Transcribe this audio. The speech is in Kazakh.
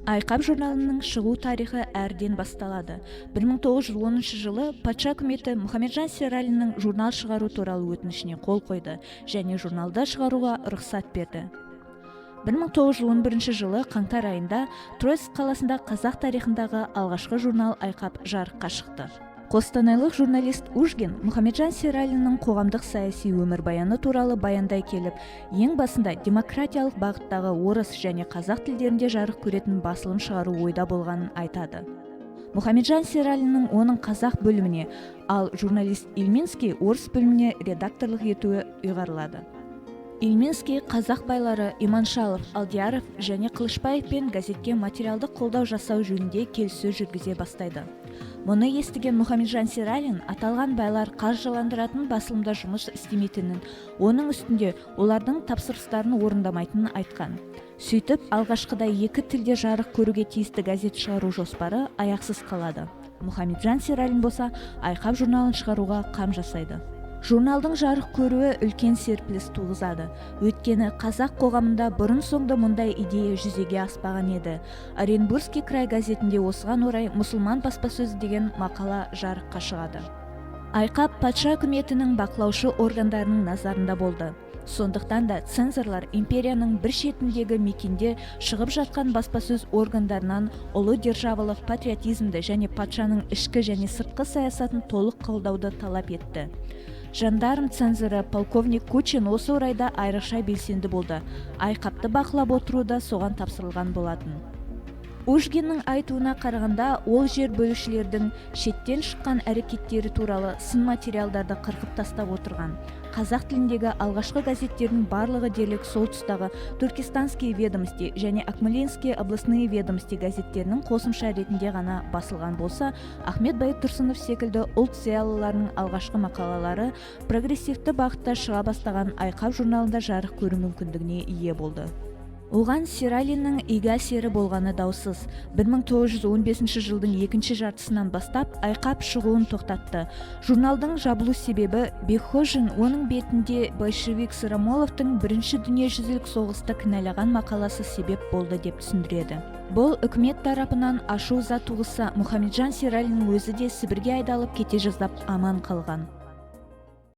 Айқап журналының шығу тарихы әрден басталады. 1910 жылы патша үкіметі Мұхамеджан Сералиннің журнал шығару туралы өтінішіне қол қойды және журналда шығаруға рұқсат берді. 1911 жылы қаңтар айында Троицк қаласында қазақ тарихындағы алғашқы журнал Айқап жарыққа шықты. Қостанайлық журналист Ужгин Мұхамеджан Сералиннің қоғамдық саяси өмірбаяны туралы баяндай келіп, ең басында демократиялық бағыттағы орыс және қазақ тілдерінде жарық көретін басылым шығару ойда болғанын айтады. Мұхамеджан Сералиннің оның қазақ бөліміне, ал журналист Ильминский орыс бөліміне редакторлық етуі ұйғарылады. Ильминский қазақ байлары Иманшалов, Алдияров және Қылышбаевпен газетке материалдық қолдау жасау жөнінде келіссөз жүргізе бастайды. Мұны естіген Мұхамеджан Сералин аталған байлар қаржыландыратын басылымда жұмыс істемейтінін, оның үстінде олардың тапсырыстарын орындамайтынын айтқан. Сөйтіп, алғашқыда екі тілде жарық көруге тиісті газет шығару жоспары аяқсыз қалады. Мұхамеджан Сералин болса Айқап журналын шығаруға қам жасайды. Журналдың жарық көруі үлкен серпіліс туғызады. Өйткені қазақ қоғамында бұрын-соңды мұндай идея жүзеге аспаған еді. Оренбургский край газетінде осыған орай мұсылман баспасөзі деген мақала жарыққа шығады. Айқап патша үкіметінің бақылаушы органдарының назарында болды. Сондықтан да цензорлар империяның бір шетіндегі мекенде шығып жатқан баспасөз органдарынан ұлы державалық патриотизмді және патшаның ішкі және сыртқы саясатын толық қолдауды талап етті. Жандарм цензоры полковник Кучин осы орайда айрықша белсенді болды. Айқапты бақылап отыруда соған тапсырылған болатын. Ужгиннің айтуына қарағанда, ол жер бөлушілердің шеттен шыққан әрекеттері туралы сын материалдарды қырқып тастап отырған. Қазақ тіліндегі алғашқы газеттердің барлығы дерлік сол тұстағы Туркестанские ведомости және Акмолинские областные ведомости газеттерінің қосымша ретінде ғана басылған болса, Ахмет Байтұрсынов секілді ұлт зиялыларының алғашқы мақалалары прогрессивті бағытта шыға бастаған Айқап журналында жарық көру мүмкіндігіне ие болды. Оған Сералиннің игі әсері болғаны даусыз. 1915 жылдың екінші жартысынан бастап Айқап шығуын тоқтатты. Журналдың жабылу себебі Бекхожин оның бетінде большевик Сырамоловтың бірінші дүниежүзілік соғысты кінәлаған мақаласы себеп болды деп түсіндіреді. Бұл үкімет тарапынан ашу-ыза туғызса, Мұхамеджан Сералиннің өзі де Сібірге айдалып кете жаздап аман қалған.